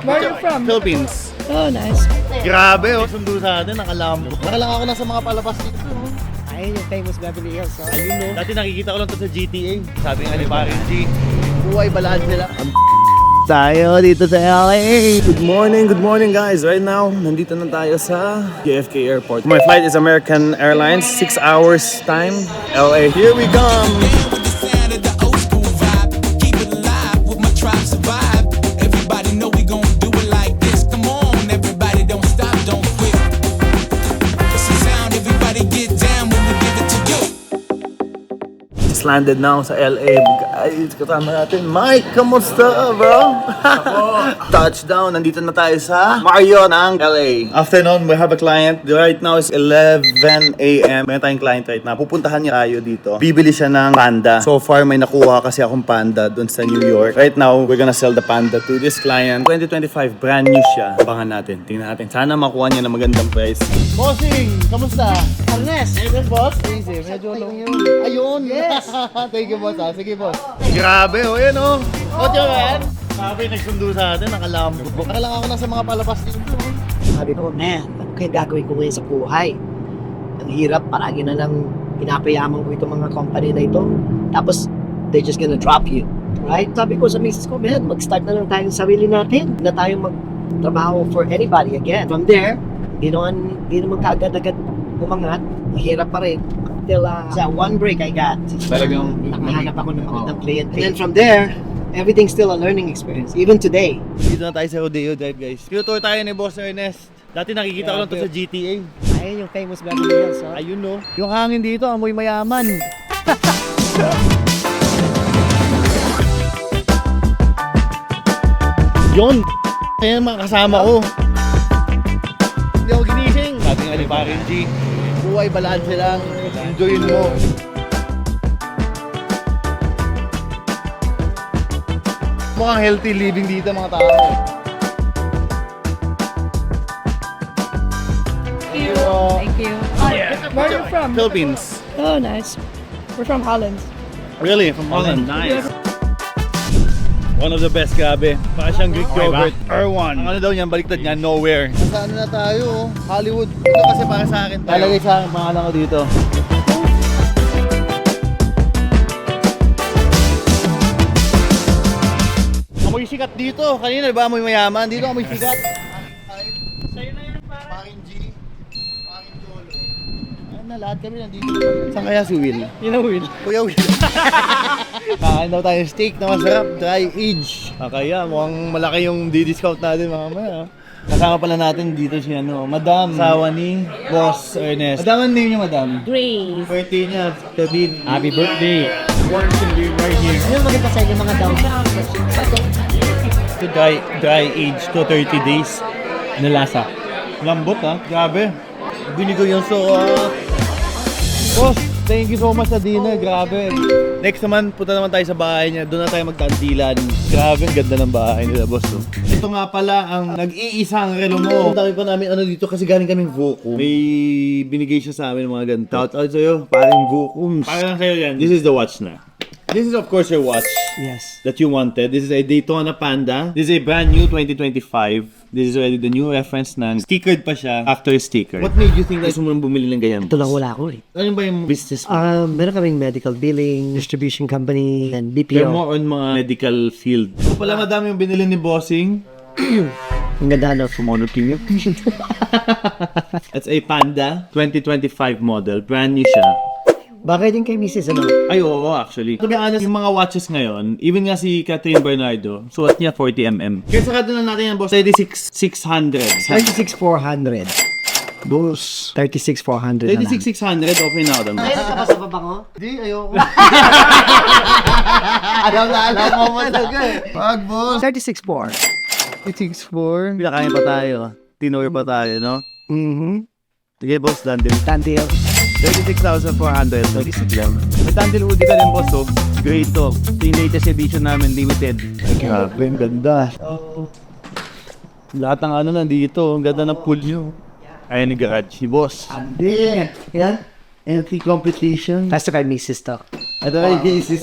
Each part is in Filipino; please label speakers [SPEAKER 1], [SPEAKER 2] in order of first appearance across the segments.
[SPEAKER 1] Where are you from?
[SPEAKER 2] Philippines.
[SPEAKER 1] Oh, nice.
[SPEAKER 2] Grabe, oh. Sundo sa atin, nakalambot. Nakalang ako na sa mga palabas dito.
[SPEAKER 1] Ayun yung famous Beverly Hills. Oh.
[SPEAKER 2] Ayun, no. Dati nakikita ko lang to sa GTA. Sabi nga ni Paring G, buhay balaan sila. Tayo dito sa LA.
[SPEAKER 3] Good morning guys. Right now, nandito na tayo sa JFK Airport. My flight is American Airlines, 6 hours time, LA. Here we come! Just landed now sa LA. Guys, kasama natin Mike. Kamusta, bro? Touchdown. Nandito na tayo sa Mario ng LA. Afternoon, we have a client. Right now is 11 a.m. May tayong client right now. Pupuntahan niya tayo dito. Bibili siya ng panda. So far, may nakuha kasi akong panda dun sa New York. Right now, we're gonna sell the panda to this client. 2025, brand new siya. Abangan natin. Tingnan natin. Sana makuha niya ng magandang price.
[SPEAKER 2] Bossing, kamusta?
[SPEAKER 1] Ernest!
[SPEAKER 2] Yes, boss. Easy, medyo long yun. Ayun.
[SPEAKER 1] Yes.
[SPEAKER 2] Thank you, boss. Sige, boss. Grabe, oh, yan, oh. What's your man? Sabi, nagsundo sa atin, nakalambot. Nakalang ako na sa mga palabas dito.
[SPEAKER 1] Sabi ko, man, ano kaya gagawin ko ngayon sa buhay? Ang hirap, paragi na lang pinapayaman ko itong mga company na ito. Tapos, they're just gonna drop you. Right? Sabi ko sa misis ko, man, mag-start na lang tayong sarili natin. Hindi na tayo magtrabaho for anybody again. From there, di naman kaagad-agad umangat. Mahirap pa rin. Until sa one break I got.
[SPEAKER 3] Talagang
[SPEAKER 1] Nakahanap ako ng magandang client. And then from there, everything's still a learning experience. Even today.
[SPEAKER 2] Dito na tayo sa Rodeo Drive, guys. Pinutour tayo ni Boss Ernest. Dati nakikita ko lang to sa GTA.
[SPEAKER 1] Ayun yung famous Beverly Hills. Oh.
[SPEAKER 2] Ayun, no. Yung hangin dito, amoy mayaman. Yun! Ayan mga kasama ko. Hindi ako ginising. Sabi nga ni Paring G, buhay balanse lang. Enjoyin mo. Mukhang healthy living dito mga tao.
[SPEAKER 4] Thank you.
[SPEAKER 1] Where are you from?
[SPEAKER 2] Philippines.
[SPEAKER 4] Oh, nice. We're from Holland.
[SPEAKER 2] Really? From Holland? Nice. One of the best, grabe. Para siyang Greek yogurt. Erwan. Ang ano daw niyan, baliktad niya, nowhere. Sa ano na tayo, Hollywood. Ito kasi para sa akin tayo. Talagay sa akin, pangalan ko dito. Amoy sikat dito. Kanina, di ba amoy mayaman? Dito amoy sikat. Sa'yo na yan, Paring G. Paring Jolo. Ayun na, lahat kami nandito. Saan kaya si Will?
[SPEAKER 4] You know Will?
[SPEAKER 2] Kuya Will. Kakain daw tayo steak na masarap, dry age. Kaya mukhang malaki yung di-discount natin mamaya. Kasama pala natin dito si Madam. Asawa ni Boss Ernest. Madam, ano name niya, Madam?
[SPEAKER 4] Grace.
[SPEAKER 2] Birthday niya, David.
[SPEAKER 4] Happy birthday.
[SPEAKER 2] Works and be right here.
[SPEAKER 1] Ano maganda sa inyo mga daw?
[SPEAKER 2] To dry age to 30 days.
[SPEAKER 4] Ano lasa?
[SPEAKER 2] Lambot ha, grabe. Binigo yung Boss, thank you so much sa dinner, grabe. Next naman, punta naman tayo sa bahay niya. Doon na tayo magtandilan. Grabe, ang ganda ng bahay nila, boss. Oh. Ito nga pala ang nag-iisang relo mo. Ang dami pa namin dito kasi galing kaming Vucum. May binigay siya sa amin ng mga ganito. Shout out sa'yo, paring Vucum. Para lang sa'yo yan. This is the watch na. This is of course your watch.
[SPEAKER 1] Yes.
[SPEAKER 2] That you wanted. This is a Daytona Panda. This is a brand new 2025. This is already the new reference na stickered pa siya after sticker. What made you think na gusto mo nang bumili ng ganyan?
[SPEAKER 1] Ito lang wala ko eh.
[SPEAKER 2] Ano ba yung business mo?
[SPEAKER 1] Meron kaming medical billing, distribution company, and
[SPEAKER 2] They're
[SPEAKER 1] BPO.
[SPEAKER 2] more on mga medical field. So pala madami yung binili ni Bossing.
[SPEAKER 1] Ang ganda no?
[SPEAKER 2] Monoking yung It's a Panda 2025 model. Brand new siya.
[SPEAKER 1] Bagay din kay Mrs. ano?
[SPEAKER 2] Ay, oo, actually. To be honest, yung mga watches ngayon, even nga si Catherine Bernardo, suot niya 40mm. Kaya sakado na natin yan, boss. 36,600.
[SPEAKER 1] 36,400. Boss. 36,400 na lang.
[SPEAKER 2] 36,600, okay na ako.
[SPEAKER 1] Ayun ka pa sa babango?
[SPEAKER 2] Di, ayoko. alam mo talaga eh. Wag, boss.
[SPEAKER 1] 36,400.
[SPEAKER 2] 36,400. Pinakain pa tayo. Tinoy pa tayo, no? Sige, boss, done deal.
[SPEAKER 1] Done deal.
[SPEAKER 2] 36,400. 36 lang. May Tandil hoodie ka rin, boss, oh. Great to. Ito yung latest edition namin, limited. Grabe, ang ganda. Lahat ng nandito. Ang ganda ng pool nyo. Ayan yung garage, si boss.
[SPEAKER 1] Yeah. Yan.
[SPEAKER 2] Empty competition.
[SPEAKER 1] Tapos kay Mrs. to.
[SPEAKER 2] Ito kay Casey.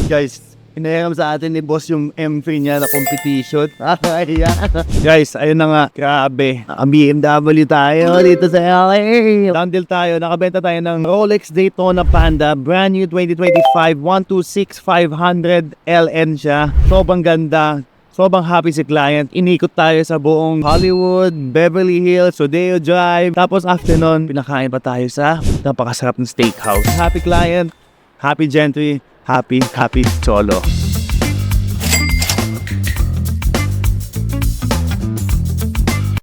[SPEAKER 2] Guys, Inahiram sa atin ni boss yung M3 niya na competition. Guys, ayun na nga. Grabe. BMW tayo dito sa LA. Down deal tayo. Nakabenta tayo ng Rolex Daytona Panda. Brand new 2025 126-500 LN siya. Sobrang ganda. Sobrang happy si client. Inikot tayo sa buong Hollywood, Beverly Hills, Rodeo Drive. Tapos after nun, pinakain pa tayo sa napakasarap ng steakhouse. Happy client, happy gentry, happy cholo.